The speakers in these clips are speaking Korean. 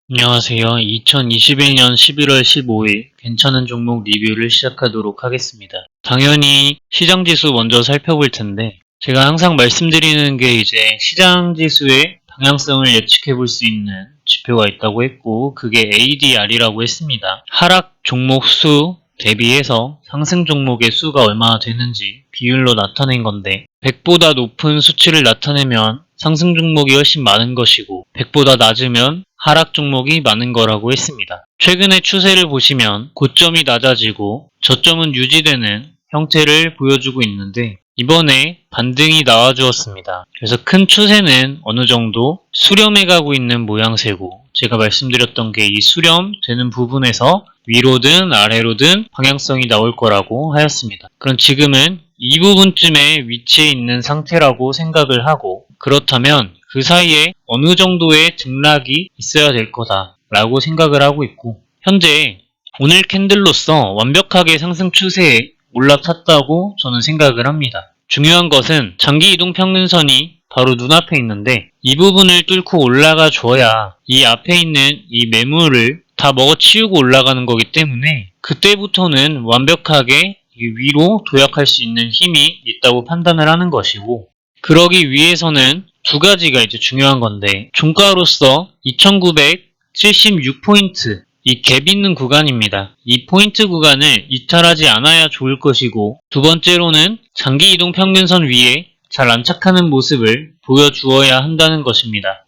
안녕하세요. 2021년 11월 15일 괜찮은 종목 리뷰를 시작하도록 하겠습니다. 당연히 시장지수 먼저 살펴볼 텐데 제가 항상 말씀드리는 게 이제 시장지수의 방향성을 예측해 볼 수 있는 지표가 있다고 했고 그게 ADR이라고 했습니다. 하락 종목 수 대비해서 상승 종목의 수가 얼마나 되는지 비율로 나타낸 건데 100보다 높은 수치를 나타내면 상승 종목이 훨씬 많은 것이고 100보다 낮으면 하락 종목이 많은 거라고 했습니다. 최근의 추세를 보시면 고점이 낮아지고 저점은 유지되는 형태를 보여주고 있는데 이번에 반등이 나와주었습니다. 그래서 큰 추세는 어느 정도 수렴해 가고 있는 모양새고 제가 말씀드렸던 게 이 수렴되는 부분에서 위로든 아래로든 방향성이 나올 거라고 하였습니다. 그럼 지금은 이 부분쯤에 위치해 있는 상태라고 생각을 하고 그렇다면 그 사이에 어느 정도의 등락이 있어야 될 거다라고 생각을 하고 있고 현재 오늘 캔들로서 완벽하게 상승 추세에 올라탔다고 저는 생각을 합니다. 중요한 것은 장기 이동 평균선이 바로 눈앞에 있는데 이 부분을 뚫고 올라가 줘야 이 앞에 있는 이 매물을 다 먹어치우고 올라가는 거기 때문에 그때부터는 완벽하게 위로 도약할 수 있는 힘이 있다고 판단을 하는 것이고 그러기 위해서는 두 가지가 이제 중요한 건데 종가로서 2976포인트 이 갭 있는 구간입니다. 이 포인트 구간을 이탈하지 않아야 좋을 것이고 두 번째로는 장기 이동 평균선 위에 잘 안착하는 모습을 보여주어야 한다는 것입니다.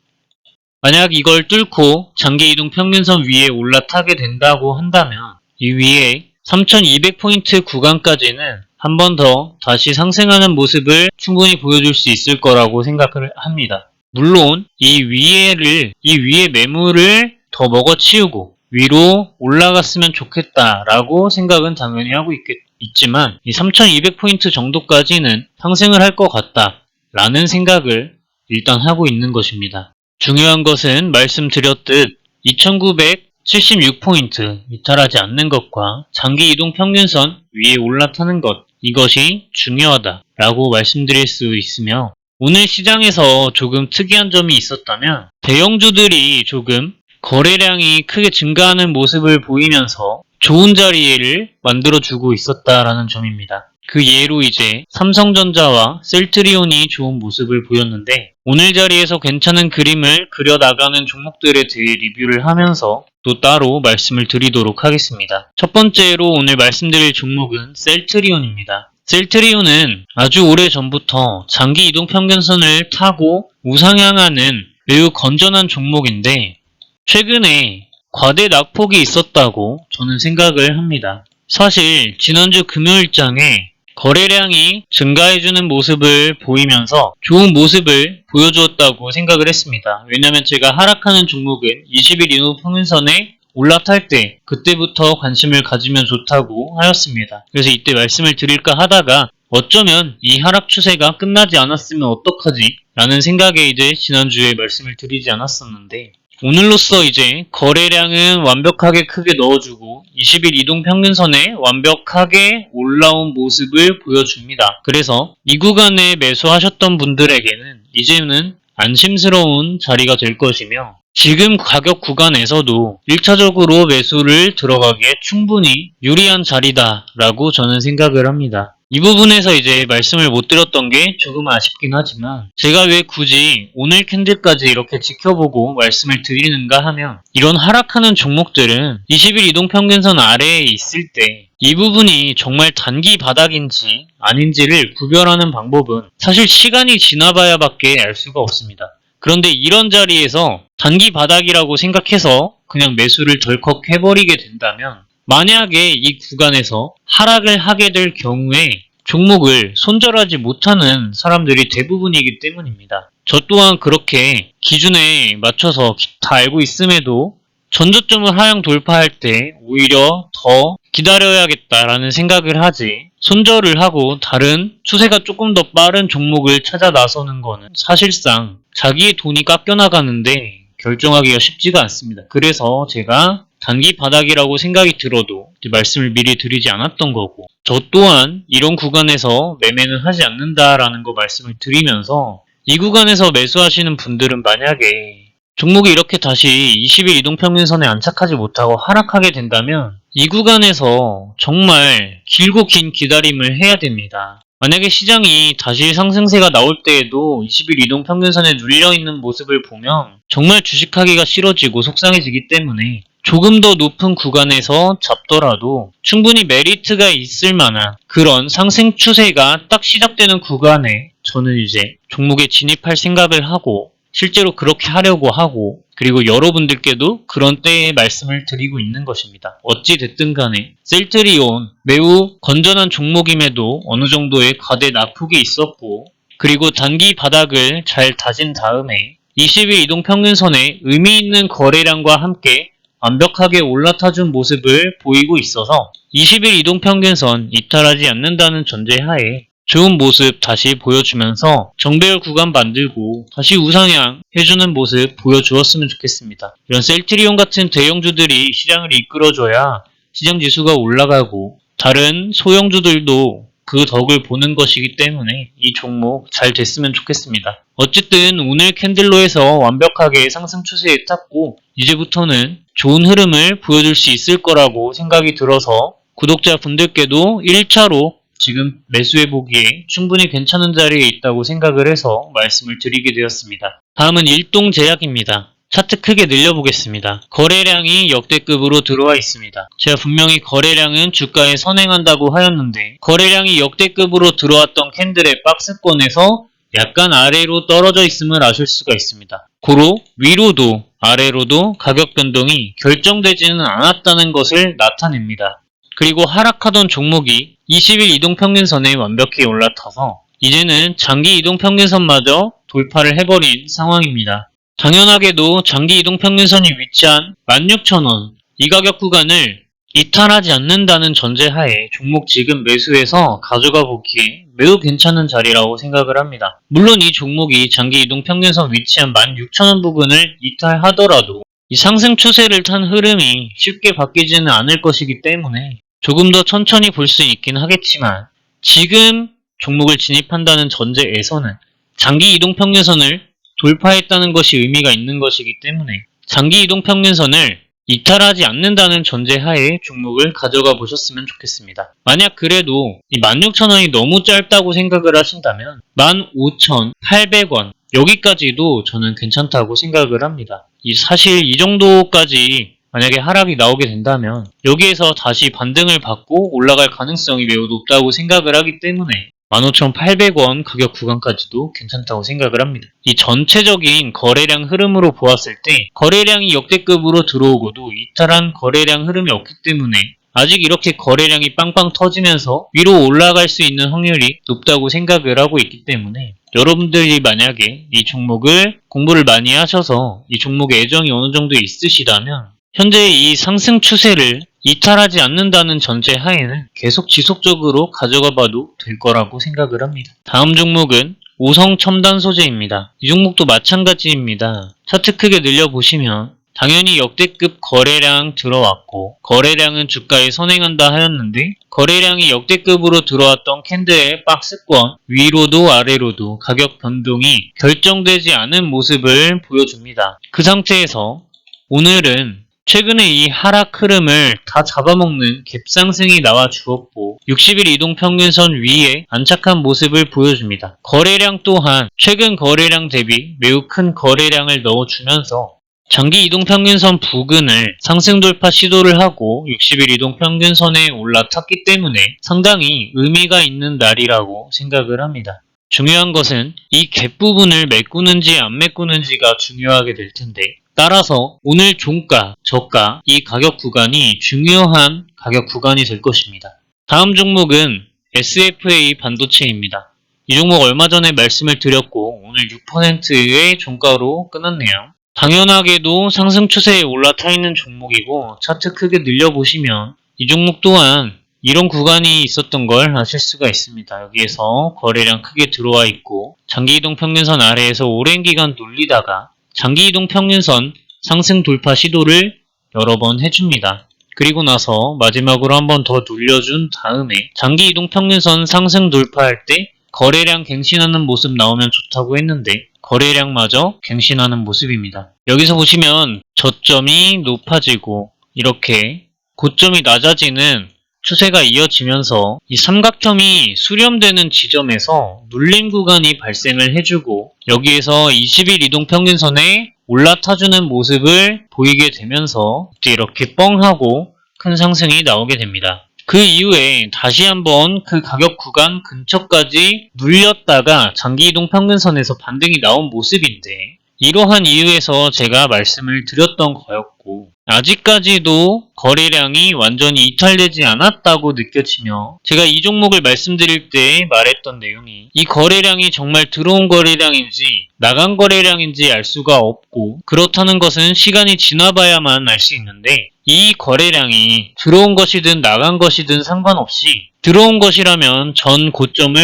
만약 이걸 뚫고 장기 이동 평균선 위에 올라타게 된다고 한다면 이 위에 3200포인트 구간까지는 한 번 더 다시 상승하는 모습을 충분히 보여줄 수 있을 거라고 생각을 합니다. 물론 이 위에 매물을 더 먹어치우고 위로 올라갔으면 좋겠다라고 생각은 당연히 하고 있지만 이 3200포인트 정도까지는 상승을 할 것 같다라는 생각을 일단 하고 있는 것입니다. 중요한 것은 말씀드렸듯 2976포인트 이탈하지 않는 것과 장기 이동 평균선 위에 올라타는 것 이것이 중요하다라고 말씀드릴 수 있으며 오늘 시장에서 조금 특이한 점이 있었다면 대형주들이 조금 거래량이 크게 증가하는 모습을 보이면서 좋은 자리를 만들어주고 있었다라는 점입니다. 그 예로 이제 삼성전자와 셀트리온이 좋은 모습을 보였는데 오늘 자리에서 괜찮은 그림을 그려나가는 종목들에 대해 리뷰를 하면서 또 따로 말씀을 드리도록 하겠습니다. 첫 번째로 오늘 말씀드릴 종목은 셀트리온입니다. 셀트리온은 아주 오래전부터 장기 이동 평균선을 타고 우상향하는 매우 건전한 종목인데 최근에 과대 낙폭이 있었다고 저는 생각을 합니다. 사실 지난주 금요일장에 거래량이 증가해주는 모습을 보이면서 좋은 모습을 보여주었다고 생각을 했습니다. 왜냐하면 제가 하락하는 종목은 20일 이동 평균선에 올라탈 때 그때부터 관심을 가지면 좋다고 하였습니다. 그래서 이때 말씀을 드릴까 하다가 어쩌면 이 하락 추세가 끝나지 않았으면 어떡하지? 라는 생각에 이제 지난주에 말씀을 드리지 않았었는데 오늘로써 이제 거래량은 완벽하게 크게 넣어주고 20일 이동 평균선에 완벽하게 올라온 모습을 보여줍니다. 그래서 이 구간에 매수하셨던 분들에게는 이제는 안심스러운 자리가 될 것이며 지금 가격 구간에서도 1차적으로 매수를 들어가기에 충분히 유리한 자리다라고 저는 생각을 합니다. 이 부분에서 이제 말씀을 못 드렸던 게 조금 아쉽긴 하지만 제가 왜 굳이 오늘 캔들까지 이렇게 지켜보고 말씀을 드리는가 하면 이런 하락하는 종목들은 20일 이동평균선 아래에 있을 때 이 부분이 정말 단기 바닥인지 아닌지를 구별하는 방법은 사실 시간이 지나봐야 밖에 알 수가 없습니다. 그런데 이런 자리에서 단기 바닥이라고 생각해서 그냥 매수를 덜컥 해버리게 된다면 만약에 이 구간에서 하락을 하게 될 경우에 종목을 손절하지 못하는 사람들이 대부분이기 때문입니다. 저 또한 그렇게 기준에 맞춰서 다 알고 있음에도 전저점을 하향 돌파할 때 오히려 더 기다려야겠다라는 생각을 하지 손절을 하고 다른 추세가 조금 더 빠른 종목을 찾아 나서는 거는 사실상 자기의 돈이 깎여나가는데 결정하기가 쉽지가 않습니다. 그래서 제가 단기 바닥이라고 생각이 들어도 말씀을 미리 드리지 않았던 거고 저 또한 이런 구간에서 매매는 하지 않는다라는 거 말씀을 드리면서 이 구간에서 매수하시는 분들은 만약에 종목이 이렇게 다시 20일 이동평균선에 안착하지 못하고 하락하게 된다면 이 구간에서 정말 길고 긴 기다림을 해야 됩니다. 만약에 시장이 다시 상승세가 나올 때에도 20일 이동평균선에 눌려있는 모습을 보면 정말 주식하기가 싫어지고 속상해지기 때문에 조금 더 높은 구간에서 잡더라도 충분히 메리트가 있을 만한 그런 상승 추세가 딱 시작되는 구간에 저는 이제 종목에 진입할 생각을 하고 실제로 그렇게 하려고 하고 그리고 여러분들께도 그런 때에 말씀을 드리고 있는 것입니다. 어찌 됐든 간에 셀트리온 매우 건전한 종목임에도 어느 정도의 과대 낙폭이 있었고 그리고 단기 바닥을 잘 다진 다음에 20일 이동평균선에 의미 있는 거래량과 함께 완벽하게 올라타준 모습을 보이고 있어서 20일 이동평균선 이탈하지 않는다는 전제하에 좋은 모습 다시 보여주면서 정배열 구간 만들고 다시 우상향 해주는 모습 보여주었으면 좋겠습니다. 이런 셀트리온 같은 대형주들이 시장을 이끌어줘야 시장 지수가 올라가고 다른 소형주들도 그 덕을 보는 것이기 때문에 이 종목 잘 됐으면 좋겠습니다. 어쨌든 오늘 캔들로에서 완벽하게 상승 추세에 탔고 이제부터는 좋은 흐름을 보여줄 수 있을 거라고 생각이 들어서 구독자분들께도 1차로 지금 매수해보기에 충분히 괜찮은 자리에 있다고 생각을 해서 말씀을 드리게 되었습니다. 다음은 일동제약입니다. 차트 크게 늘려보겠습니다. 거래량이 역대급으로 들어와 있습니다. 제가 분명히 거래량은 주가에 선행한다고 하였는데 거래량이 역대급으로 들어왔던 캔들의 박스권에서 약간 아래로 떨어져 있음을 아실 수가 있습니다. 고로 위로도 아래로도 가격 변동이 결정되지는 않았다는 것을 나타냅니다. 그리고 하락하던 종목이 20일 이동평균선에 완벽히 올라타서 이제는 장기 이동평균선마저 돌파를 해버린 상황입니다. 당연하게도 장기 이동평균선이 위치한 16,000원 이 가격 구간을 이탈하지 않는다는 전제하에 종목 지금 매수해서 가져가 보기에 매우 괜찮은 자리라고 생각을 합니다. 물론 이 종목이 장기 이동평균선 위치한 16,000원 부분을 이탈하더라도 이 상승 추세를 탄 흐름이 쉽게 바뀌지는 않을 것이기 때문에 조금 더 천천히 볼 수 있긴 하겠지만 지금 종목을 진입한다는 전제에서는 장기 이동평균선을 돌파했다는 것이 의미가 있는 것이기 때문에 장기 이동평균선을 이탈하지 않는다는 전제하에 종목을 가져가 보셨으면 좋겠습니다. 만약 그래도 이 16,000원이 너무 짧다고 생각을 하신다면 15,800원 여기까지도 저는 괜찮다고 생각을 합니다. 사실 이 정도까지 만약에 하락이 나오게 된다면 여기에서 다시 반등을 받고 올라갈 가능성이 매우 높다고 생각을 하기 때문에 15,800원 가격 구간까지도 괜찮다고 생각을 합니다. 이 전체적인 거래량 흐름으로 보았을 때 거래량이 역대급으로 들어오고도 이탈한 거래량 흐름이 없기 때문에 아직 이렇게 거래량이 빵빵 터지면서 위로 올라갈 수 있는 확률이 높다고 생각을 하고 있기 때문에 여러분들이 만약에 이 종목을 공부를 많이 하셔서 이 종목에 애정이 어느 정도 있으시다면 현재 이 상승 추세를 이탈하지 않는다는 전제하에는 계속 지속적으로 가져가 봐도 될 거라고 생각을 합니다. 다음 종목은 오성첨단 소재입니다. 이 종목도 마찬가지입니다. 차트 크게 늘려보시면 당연히 역대급 거래량 들어왔고 거래량은 주가에 선행한다 하였는데 거래량이 역대급으로 들어왔던 캔들의 박스권 위로도 아래로도 가격 변동이 결정되지 않은 모습을 보여줍니다. 그 상태에서 오늘은 최근에 이 하락 흐름을 다 잡아먹는 갭상승이 나와 주었고 60일 이동평균선 위에 안착한 모습을 보여줍니다. 거래량 또한 최근 거래량 대비 매우 큰 거래량을 넣어주면서 장기 이동평균선 부근을 상승 돌파 시도를 하고 60일 이동평균선에 올라탔기 때문에 상당히 의미가 있는 날이라고 생각을 합니다. 중요한 것은 이 갭 부분을 메꾸는지 안 메꾸는지가 중요하게 될 텐데 따라서 오늘 종가, 저가 이 가격 구간이 중요한 가격 구간이 될 것입니다. 다음 종목은 SFA 반도체입니다. 이 종목 얼마 전에 말씀을 드렸고 오늘 6%의 종가로 끊었네요. 당연하게도 상승 추세에 올라타 있는 종목이고 차트 크게 늘려보시면 이 종목 또한 이런 구간이 있었던 걸 아실 수가 있습니다. 여기에서 거래량 크게 들어와 있고 장기이동 평균선 아래에서 오랜 기간 눌리다가 장기이동 평균선 상승 돌파 시도를 여러 번 해줍니다. 그리고 나서 마지막으로 한 번 더 눌려준 다음에 장기이동 평균선 상승 돌파할 때 거래량 갱신하는 모습 나오면 좋다고 했는데 거래량마저 갱신하는 모습입니다. 여기서 보시면 저점이 높아지고 이렇게 고점이 낮아지는 추세가 이어지면서 이 삼각형이 수렴되는 지점에서 눌림 구간이 발생을 해주고 여기에서 20일 이동평균선에 올라타주는 모습을 보이게 되면서 이때 이렇게 뻥하고 큰 상승이 나오게 됩니다. 그 이후에 다시 한번 그 가격 구간 근처까지 눌렸다가 장기이동평균선에서 반등이 나온 모습인데 이러한 이유에서 제가 말씀을 드렸던 거였고 아직까지도 거래량이 완전히 이탈되지 않았다고 느껴지며 제가 이 종목을 말씀드릴 때 말했던 내용이 이 거래량이 정말 들어온 거래량인지 나간 거래량인지 알 수가 없고 그렇다는 것은 시간이 지나봐야만 알 수 있는데 이 거래량이 들어온 것이든 나간 것이든 상관없이 들어온 것이라면 전 고점을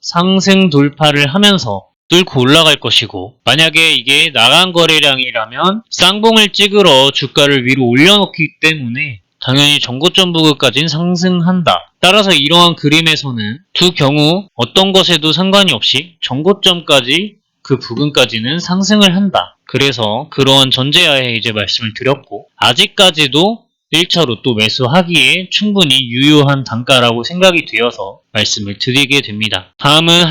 상승 돌파를 하면서 뚫고 올라갈 것이고 만약에 이게 나간 거래량이라면 쌍봉을 찍으러 주가를 위로 올려놓기 때문에 당연히 전고점 부근까지는 상승한다. 따라서 이러한 그림에서는 두 경우 어떤 것에도 상관이 없이 전고점까지 그 부근까지는 상승을 한다. 그래서 그러한 전제하에 이제 말씀을 드렸고 아직까지도 1차로 또 매수하기에 충분히 유효한 단가라고 생각이 되어서 말씀을 드리게 됩니다. 다음은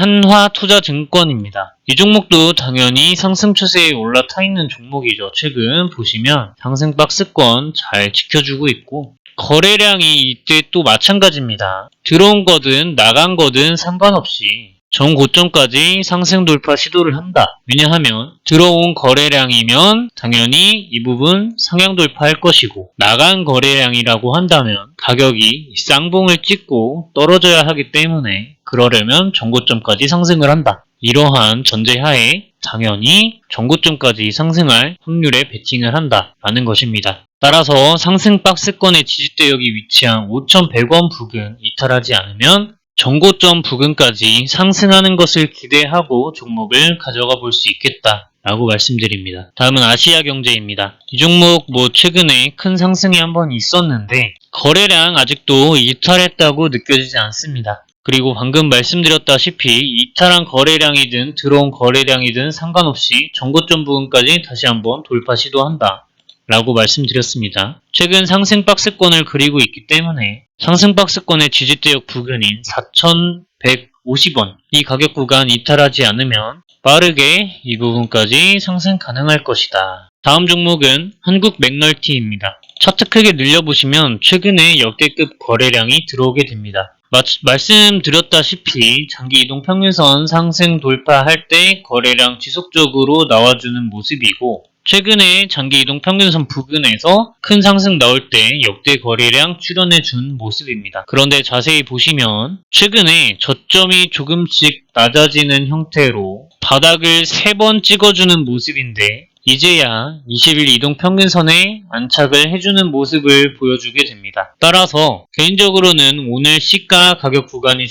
한화투자증권입니다. 이 종목도 당연히 상승 추세에 올라타 있는 종목이죠. 최근 보시면 상승 박스권 잘 지켜주고 있고 거래량이 이때 또 마찬가지입니다. 들어온 거든 나간 거든 상관없이 전 고점까지 상승 돌파 시도를 한다. 왜냐하면 들어온 거래량이면 당연히 이 부분 상향 돌파할 것이고 나간 거래량이라고 한다면 가격이 쌍봉을 찍고 떨어져야 하기 때문에 그러려면 전고점까지 상승을 한다. 이러한 전제하에 당연히 전고점까지 상승할 확률에 베팅을 한다라는 것입니다. 따라서 상승 박스권의 지지대역이 위치한 5,100원 부근 이탈하지 않으면 전고점 부근까지 상승하는 것을 기대하고 종목을 가져가 볼 수 있겠다라고 말씀드립니다. 다음은 아시아경제입니다. 이 종목 최근에 큰 상승이 한번 있었는데 거래량 아직도 이탈했다고 느껴지지 않습니다. 그리고 방금 말씀드렸다시피 이탈한 거래량이든 들어온 거래량이든 상관없이 전고점 부근까지 다시 한번 돌파 시도한다. 라고 말씀드렸습니다. 최근 상승 박스권을 그리고 있기 때문에 상승 박스권의 지지대역 부근인 4,150원 이 가격 구간 이탈하지 않으면 빠르게 이 부분까지 상승 가능할 것이다. 다음 종목은 한국 맥널티입니다. 차트 크게 늘려보시면 최근에 역대급 거래량이 들어오게 됩니다. 말씀드렸다시피 장기 이동 평균선 상승 돌파할 때 거래량 지속적으로 나와주는 모습이고 최근에 장기 이동 평균선 부근에서 큰 상승 나올 때 역대 거래량 출현해준 모습입니다. 그런데 자세히 보시면 최근에 저점이 조금씩 낮아지는 형태로 바닥을 3번 찍어주는 모습인데 이제야 20일 이동 평균선에 안착을 해주는 모습을 보여주게 됩니다. 따라서 개인적으로는 오늘 시가 가격 구간이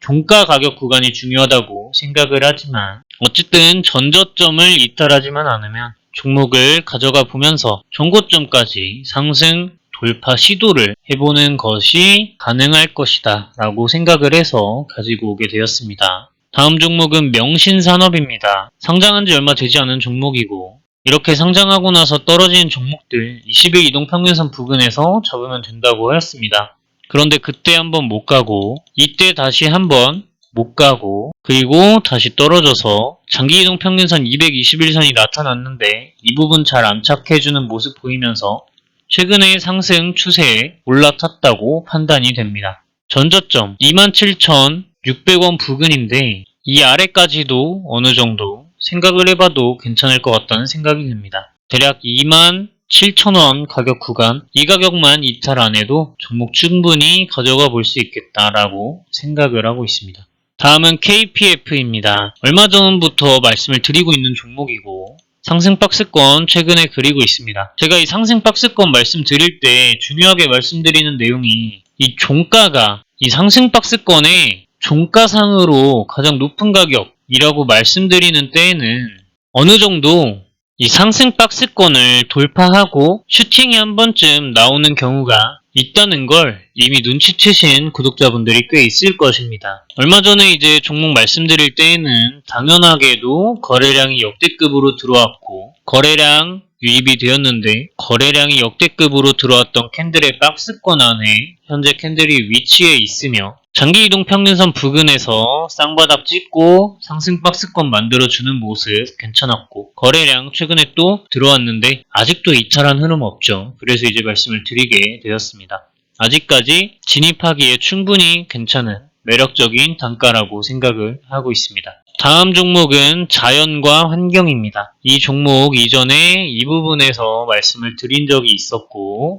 종가 가격 구간이 중요하다고 생각을 하지만 어쨌든 전저점을 이탈하지만 않으면 종목을 가져가 보면서 전고점까지 상승 돌파 시도를 해보는 것이 가능할 것이다 라고 생각을 해서 가지고 오게 되었습니다. 다음 종목은 명신산업입니다. 상장한 지 얼마 되지 않은 종목이고 이렇게 상장하고 나서 떨어지는 종목들 20일 이동평균선 부근에서 잡으면 된다고 하였습니다. 그런데 그때 한번 못 가고 이때 다시 한번 못 가고 그리고 다시 떨어져서 장기이동 평균선 221선이 나타났는데 이 부분 잘 안착해주는 모습 보이면서 최근의 상승 추세에 올라탔다고 판단이 됩니다. 전저점 27,600원 부근인데 이 아래까지도 어느 정도 생각을 해봐도 괜찮을 것 같다는 생각이 듭니다. 대략 27,000원 가격 구간 이 가격만 이탈 안 해도 종목 충분히 가져가 볼 수 있겠다라고 생각을 하고 있습니다. 다음은 KPF입니다. 얼마 전부터 말씀을 드리고 있는 종목이고 상승 박스권 최근에 그리고 있습니다. 제가 이 상승 박스권 말씀드릴 때 중요하게 말씀드리는 내용이 이 종가가 이 상승 박스권의 종가상으로 가장 높은 가격이라고 말씀드리는 때에는 어느 정도 이 상승 박스권을 돌파하고 슈팅이 한 번쯤 나오는 경우가 있다는 걸 이미 눈치채신 구독자분들이 꽤 있을 것입니다. 얼마 전에 이제 종목 말씀드릴 때에는 당연하게도 거래량이 역대급으로 들어왔고 거래량 유입이 되었는데 거래량이 역대급으로 들어왔던 캔들의 박스권 안에 현재 캔들이 위치해 있으며 장기이동 평균선 부근에서 쌍바닥 찍고 상승 박스권 만들어주는 모습 괜찮았고 거래량 최근에 또 들어왔는데 아직도 이탈한 흐름 없죠. 그래서 이제 말씀을 드리게 되었습니다. 아직까지 진입하기에 충분히 괜찮은 매력적인 단가라고 생각을 하고 있습니다. 다음 종목은 자연과 환경입니다. 이 종목 이전에 이 부분에서 말씀을 드린 적이 있었고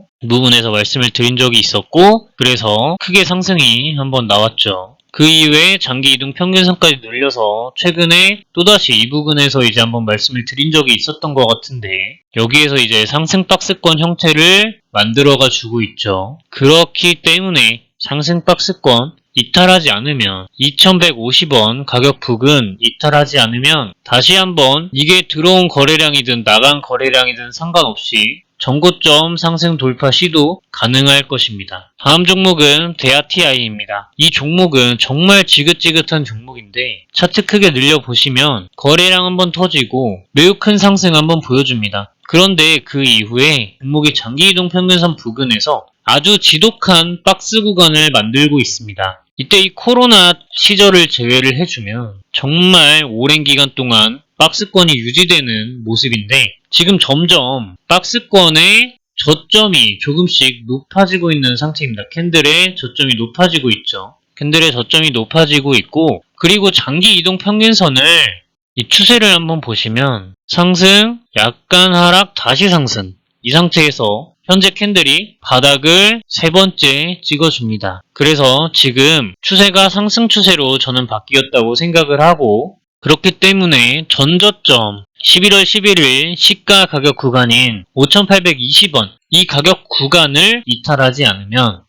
그래서 크게 상승이 한번 나왔죠. 그 이후에 장기 이동 평균선까지 늘려서 최근에 또다시 이 부분에서 이제 한번 말씀을 드린 적이 있었던 것 같은데 여기에서 이제 상승 박스권 형태를 만들어가 주고 있죠. 그렇기 때문에 상승 박스권 이탈하지 않으면 2150원 가격 부근 이탈하지 않으면 다시 한번 이게 들어온 거래량이든 나간 거래량이든 상관없이 전고점 상승 돌파 시도 가능할 것입니다. 다음 종목은 대아TI입니다. 이 종목은 정말 지긋지긋한 종목인데 차트 크게 늘려보시면 거래량 한번 터지고 매우 큰 상승 한번 보여줍니다. 그런데 그 이후에 종목이 장기이동 평균선 부근에서 아주 지독한 박스 구간을 만들고 있습니다. 이때 이 코로나 시절을 제외를 해주면 정말 오랜 기간 동안 박스권이 유지되는 모습인데 지금 점점 박스권의 저점이 조금씩 높아지고 있는 상태입니다. 캔들의 저점이 높아지고 있죠. 캔들의 저점이 높아지고 있고 그리고 장기 이동 평균선을 이 추세를 한번 보시면 상승, 약간 하락, 다시 상승 이 상태에서 현재 캔들이 바닥을 세 번째 찍어줍니다. 그래서 지금 추세가 상승 추세로 저는 바뀌었다고 생각을 하고 그렇기 때문에 전저점 11월 11일 시가 가격 구간인 5,820원 이 가격 구간을 이탈하지 않으면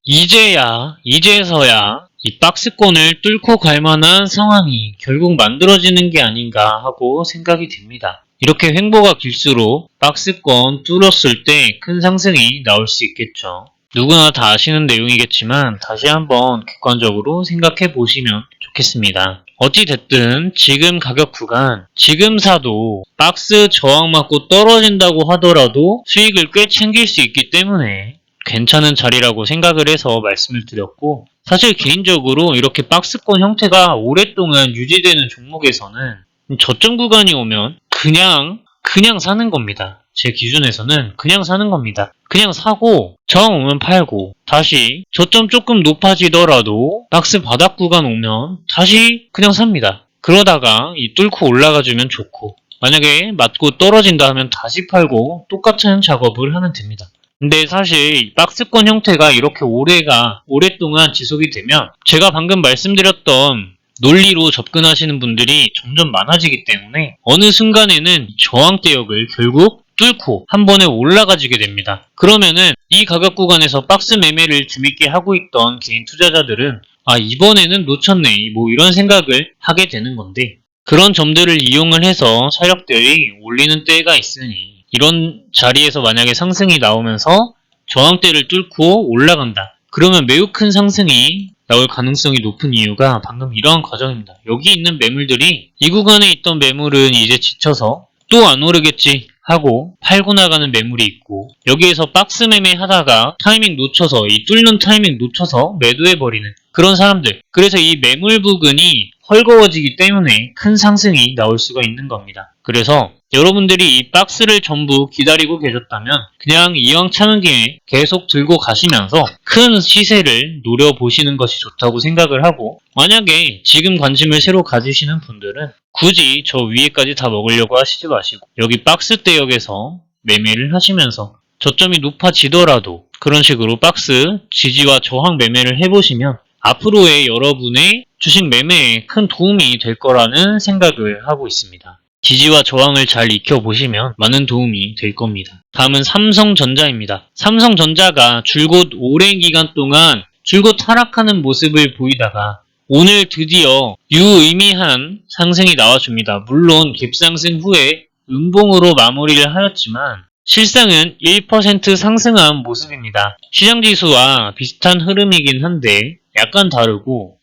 이제서야 이 박스권을 뚫고 갈 만한 상황이 결국 만들어지는 게 아닌가 하고 생각이 듭니다. 이렇게 횡보가 길수록 박스권 뚫었을 때 큰 상승이 나올 수 있겠죠. 누구나 다 아시는 내용이겠지만 다시 한번 객관적으로 생각해 보시면 좋겠습니다. 어찌됐든 지금 가격 구간, 지금 사도 박스 저항 맞고 떨어진다고 하더라도 수익을 꽤 챙길 수 있기 때문에 괜찮은 자리라고 생각을 해서 말씀을 드렸고 사실 개인적으로 이렇게 박스권 형태가 오랫동안 유지되는 종목에서는 저점 구간이 오면 그냥 사는 겁니다. 제 기준에서는 그냥 사는 겁니다. 그냥 사고 저항 오면 팔고 다시 저점 조금 높아지더라도 박스 바닥 구간 오면 다시 그냥 삽니다. 그러다가 이 뚫고 올라가주면 좋고 만약에 맞고 떨어진다 하면 다시 팔고 똑같은 작업을 하면 됩니다. 근데 사실 박스권 형태가 이렇게 오랫동안 지속이 되면 제가 방금 말씀드렸던 논리로 접근하시는 분들이 점점 많아지기 때문에 어느 순간에는 저항대역을 결국 뚫고 한 번에 올라가지게 됩니다. 그러면은 이 가격 구간에서 박스 매매를 재밌게 하고 있던 개인 투자자들은 이번에는 놓쳤네 뭐 이런 생각을 하게 되는 건데 그런 점들을 이용을 해서 세력들이 올리는 때가 있으니 이런 자리에서 만약에 상승이 나오면서 저항대를 뚫고 올라간다. 그러면 매우 큰 상승이 나올 가능성이 높은 이유가 방금 이러한 과정입니다. 여기 있는 매물들이 이 구간에 있던 매물은 이제 지쳐서 또 안 오르겠지 하고 팔고 나가는 매물이 있고 여기에서 박스 매매 하다가 타이밍 놓쳐서 이 뚫는 타이밍 놓쳐서 매도해버리는 그런 사람들 그래서 이 매물 부근이 헐거워지기 때문에 큰 상승이 나올 수가 있는 겁니다. 그래서 여러분들이 이 박스를 전부 기다리고 계셨다면 그냥 이왕 차는 김에 계속 들고 가시면서 큰 시세를 노려보시는 것이 좋다고 생각을 하고 만약에 지금 관심을 새로 가지시는 분들은 굳이 저 위에까지 다 먹으려고 하시지 마시고 여기 박스 대역에서 매매를 하시면서 저점이 높아지더라도 그런 식으로 박스 지지와 저항 매매를 해보시면 앞으로의 여러분의 주식 매매에 큰 도움이 될 거라는 생각을 하고 있습니다. 지지와 저항을 잘 익혀보시면 많은 도움이 될 겁니다. 다음은 삼성전자입니다. 삼성전자가 줄곧 오랜 기간 동안 줄곧 하락하는 모습을 보이다가 오늘 드디어 유의미한 상승이 나와줍니다. 물론 갭상승 후에 음봉으로 마무리를 하였지만 실상은 1% 상승한 모습입니다. 시장지수와 비슷한 흐름이긴 한데 약간 다르고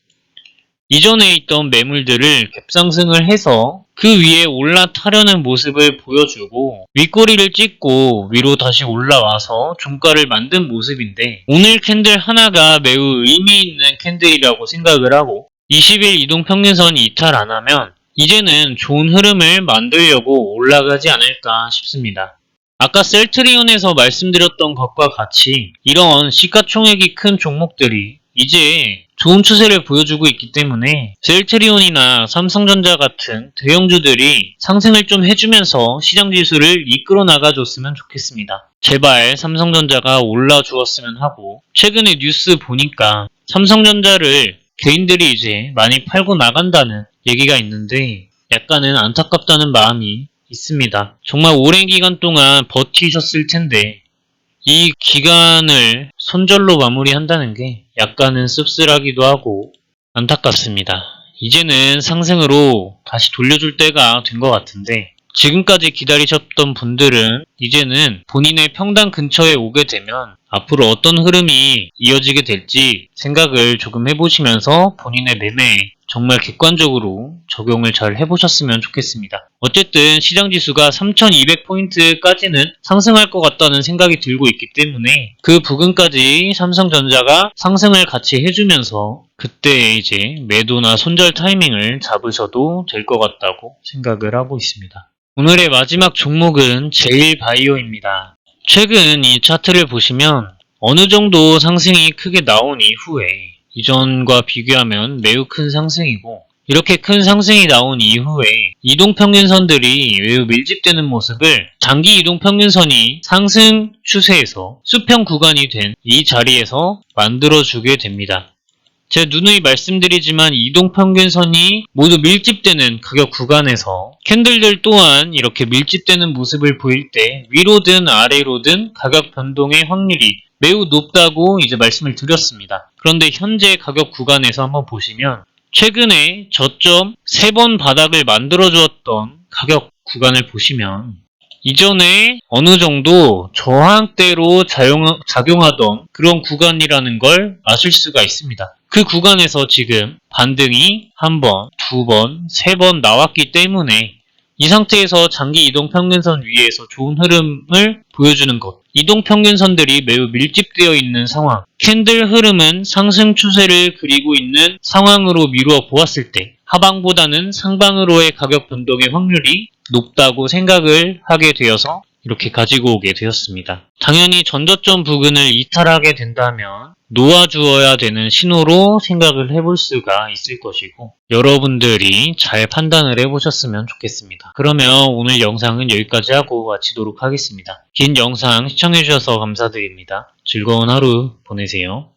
이전에 있던 매물들을 갭상승을 해서 그 위에 올라타려는 모습을 보여주고 윗꼬리를 찍고 위로 다시 올라와서 종가를 만든 모습인데 오늘 캔들 하나가 매우 의미 있는 캔들이라고 생각을 하고 20일 이동평균선 이탈 안 하면 이제는 좋은 흐름을 만들려고 올라가지 않을까 싶습니다. 아까 셀트리온에서 말씀드렸던 것과 같이 이런 시가총액이 큰 종목들이 이제 좋은 추세를 보여주고 있기 때문에 셀트리온이나 삼성전자 같은 대형주들이 상승을 좀 해주면서 시장 지수를 이끌어 나가줬으면 좋겠습니다. 제발 삼성전자가 올라주었으면 하고 최근에 뉴스 보니까 삼성전자를 개인들이 이제 많이 팔고 나간다는 얘기가 있는데 약간은 안타깝다는 마음이 있습니다. 정말 오랜 기간 동안 버티셨을 텐데 이 기간을 손절로 마무리한다는 게 약간은 씁쓸하기도 하고 안타깝습니다. 이제는 상승으로 다시 돌려줄 때가 된 것 같은데 지금까지 기다리셨던 분들은 이제는 본인의 평단 근처에 오게 되면 앞으로 어떤 흐름이 이어지게 될지 생각을 조금 해보시면서 본인의 매매에 정말 객관적으로 적용을 잘 해보셨으면 좋겠습니다. 어쨌든 시장지수가 3200포인트까지는 상승할 것 같다는 생각이 들고 있기 때문에 그 부근까지 삼성전자가 상승을 같이 해주면서 그때 이제 매도나 손절 타이밍을 잡으셔도 될 것 같다고 생각을 하고 있습니다. 오늘의 마지막 종목은 제일바이오입니다. 최근 이 차트를 보시면 어느 정도 상승이 크게 나온 이후에 이전과 비교하면 매우 큰 상승이고 이렇게 큰 상승이 나온 이후에 이동평균선들이 매우 밀집되는 모습을 장기 이동평균선이 상승 추세에서 수평 구간이 된 이 자리에서 만들어주게 됩니다. 제 누누이 말씀드리지만 이동평균선이 모두 밀집되는 가격 구간에서 캔들들 또한 이렇게 밀집되는 모습을 보일 때 위로든 아래로든 가격 변동의 확률이 매우 높다고 이제 말씀을 드렸습니다. 그런데 현재 가격 구간에서 한번 보시면 최근에 저점 3번 바닥을 만들어 주었던 가격 구간을 보시면 이전에 어느 정도 저항대로 작용하던 그런 구간이라는 걸 아실 수가 있습니다. 그 구간에서 지금 반등이 한 번, 두 번, 세 번 나왔기 때문에 이 상태에서 장기 이동평균선 위에서 좋은 흐름을 보여주는 것. 이동평균선들이 매우 밀집되어 있는 상황. 캔들 흐름은 상승 추세를 그리고 있는 상황으로 미루어 보았을 때 하방보다는 상방으로의 가격 변동의 확률이 높다고 생각을 하게 되어서 이렇게 가지고 오게 되었습니다. 당연히 전저점 부근을 이탈하게 된다면 놓아주어야 되는 신호로 생각을 해볼 수가 있을 것이고 여러분들이 잘 판단을 해보셨으면 좋겠습니다. 그러면 오늘 영상은 여기까지 하고 마치도록 하겠습니다. 긴 영상 시청해주셔서 감사드립니다. 즐거운 하루 보내세요.